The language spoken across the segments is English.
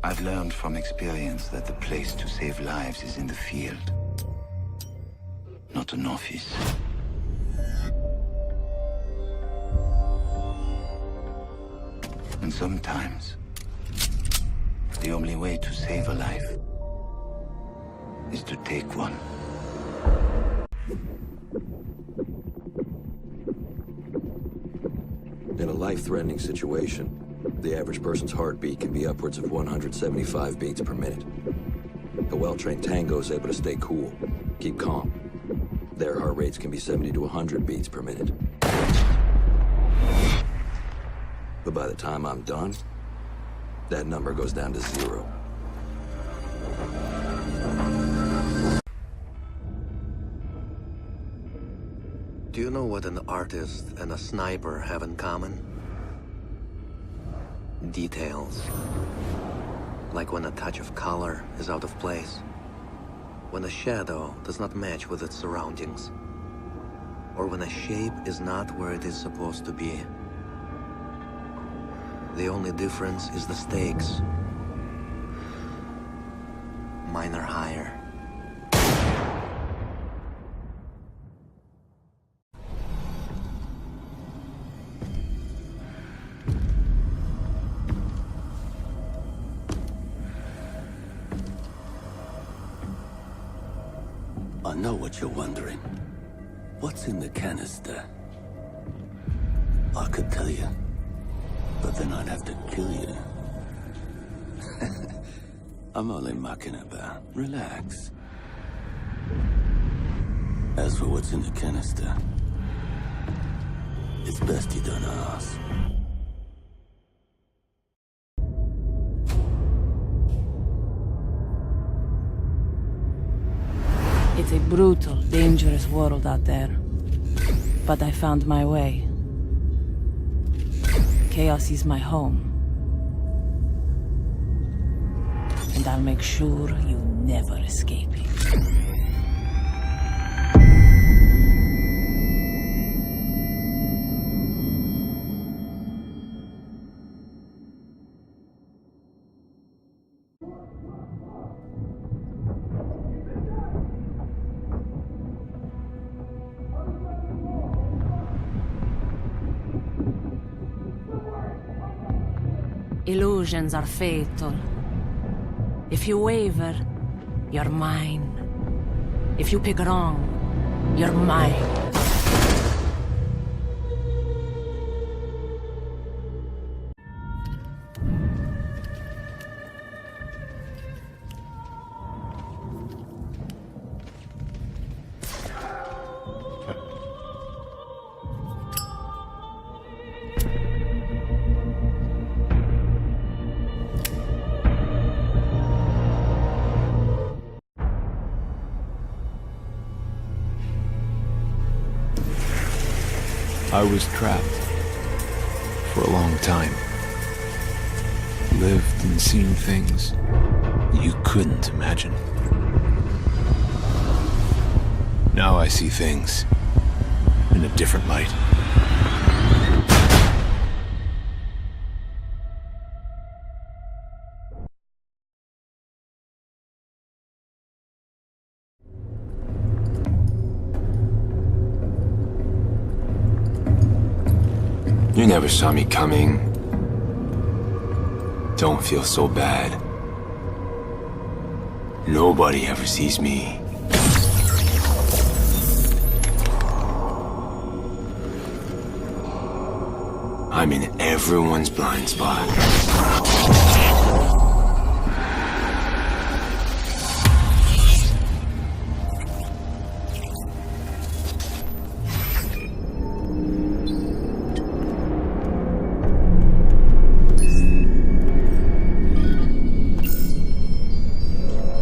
I've learned from experience that the place to save lives is in the field, not an office. And sometimes, the only way to save a life is to take one. In a life-threatening situation, the average person's heartbeat can be upwards of 175 beats per minute. A well-trained tango is able to stay cool, keep calm. Their heart rates can be 70 to 100 beats per minute. But by the time I'm done, that number goes down to 0. Do you know what an artist and a sniper have in common? Details. Like when a touch of color is out of place. When a shadow does not match with its surroundings. Or when a shape is not where it is supposed to be. The only difference is the stakes. Mine are higher. I know what you're wondering. What's in the canister? I could tell you, but then I'd have to kill you. I'm only mucking about. Relax. As for what's in the canister, it's best you don't ask. It's a brutal, dangerous world out there. But I found my way. Chaos is my home. And I'll make sure you never escape it. Illusions are fatal. If you waver, you're mine. If you pick wrong, you're mine. I was trapped for a long time. Lived and seen things you couldn't imagine. Now I see things in a different light. You never saw me coming. Don't feel so bad. Nobody ever sees me. I'm in everyone's blind spot.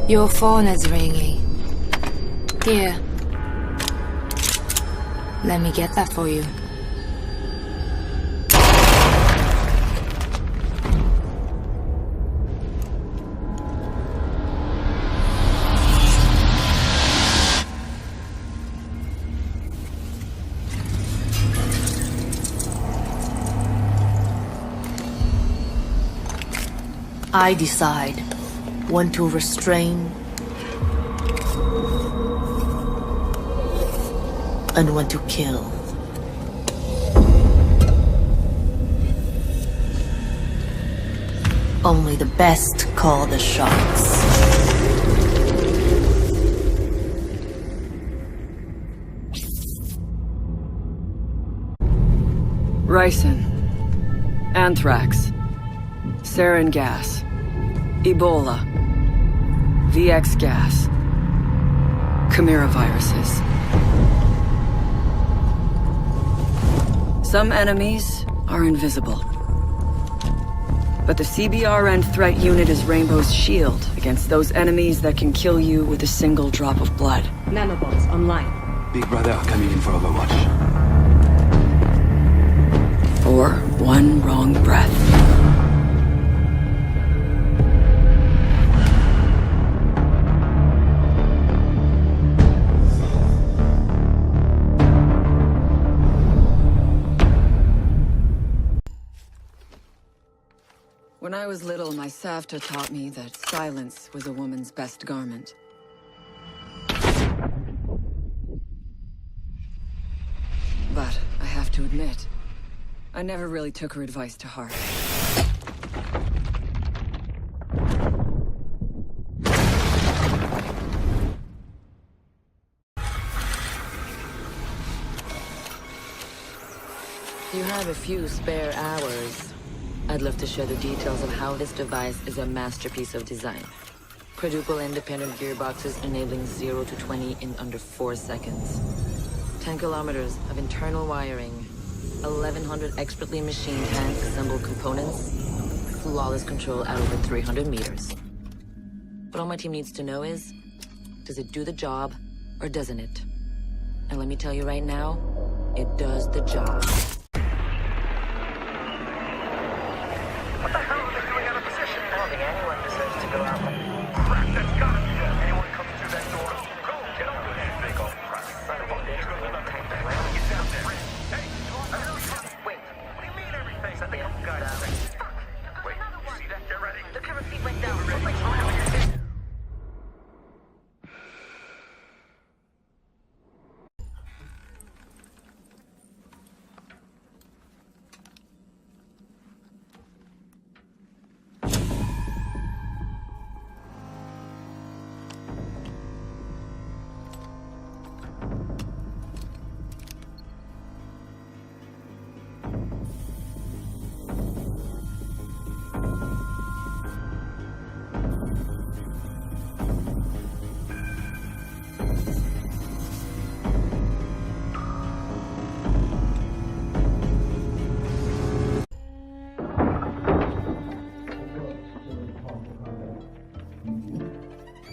Your phone is ringing. Here. Let me get that for you. I decide when to restrain and when to kill. Only the best call the shots. Ricin, anthrax, sarin gas, Ebola, VX gas, Chimera viruses. Some enemies are invisible. But the CBRN threat unit is Rainbow's shield against those enemies that can kill you with a single drop of blood. Nanobots online. Big Brother coming in for Overwatch. Or one wrong breath. When I was little, my Savta taught me that silence was a woman's best garment. But I have to admit, I never really took her advice to heart. You have a few spare hours. I'd love to share the details of how this device is a masterpiece of design. Quadruple independent gearboxes enabling 0 to 20 in under 4 seconds. 10 kilometers of internal wiring. 1,100 expertly machined hand-assembled components. Flawless control at over 300 meters. What all my team needs to know is, does it do the job, or doesn't it? And let me tell you right now, it does the job. What the hell are they doing out of position? I don't think anyone deserves to go out. Crap, that's gotta be it. Anyone coming through that door? Go, get over there, big old crap. Son of a bitch, we're gonna take that round. Get down there. Hey, wait, what do you mean everything? Set the couple guys out. Fuck. Wait, you see that? Get ready. The camera feed went down.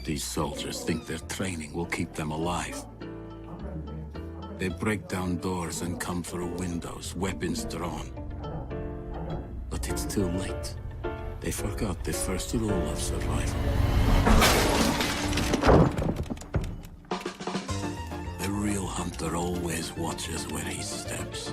These soldiers think their training will keep them alive. They break down doors and come through windows, weapons drawn. But it's too late. They forgot the first rule of survival. The real hunter always watches where he steps.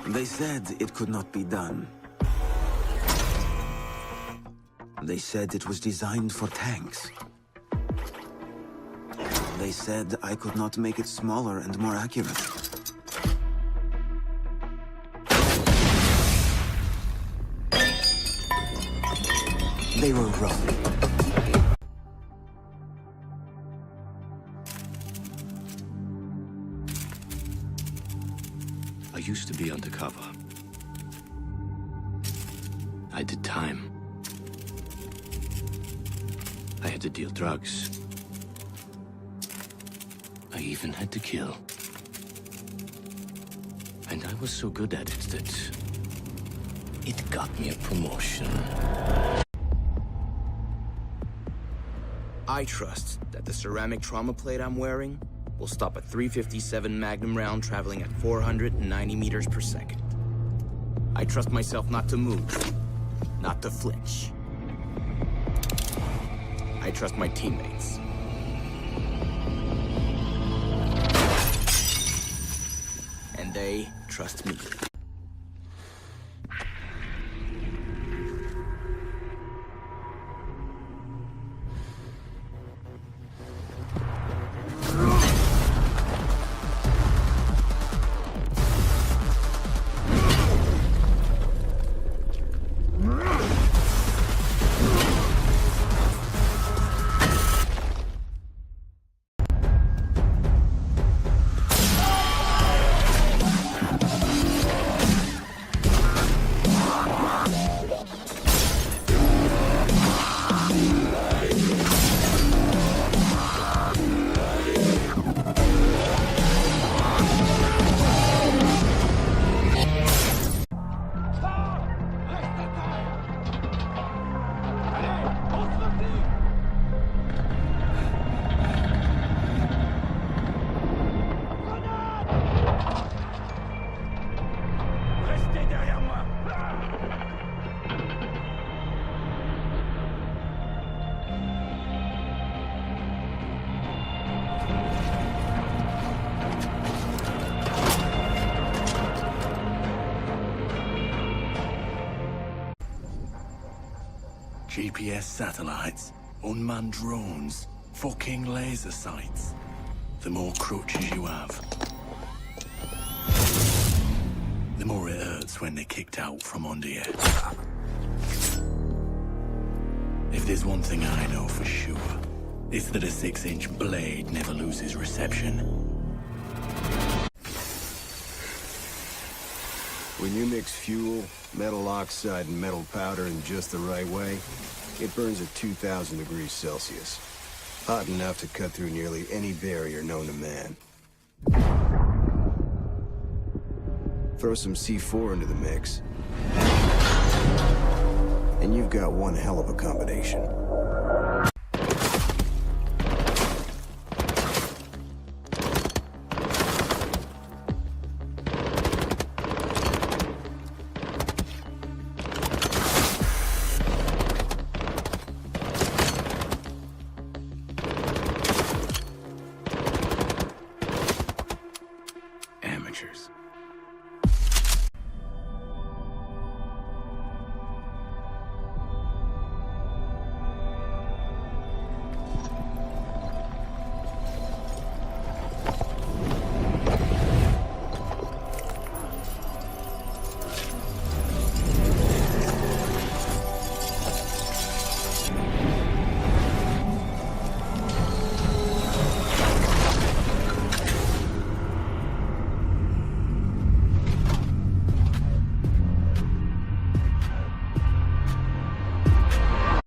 They said it could not be done. They said it was designed for tanks. They said I could not make it smaller and more accurate. They were wrong. I used to be undercover. I did time. I had to deal drugs. I even had to kill. And I was so good at it that it got me a promotion. I trust that the ceramic trauma plate I'm wearing will stop a .357 Magnum round traveling at 490 meters per second. I trust myself not to move, not to flinch. I trust my teammates. And they trust me. GPS satellites, unmanned drones, fucking laser sights. The more crutches you have, the more it hurts when they're kicked out from under you. If there's one thing I know for sure, it's that a 6-inch blade never loses reception. When you mix fuel, metal oxide, and metal powder in just the right way, it burns at 2,000 degrees Celsius. Hot enough to cut through nearly any barrier known to man. Throw some C4 into the mix, and you've got one hell of a combination.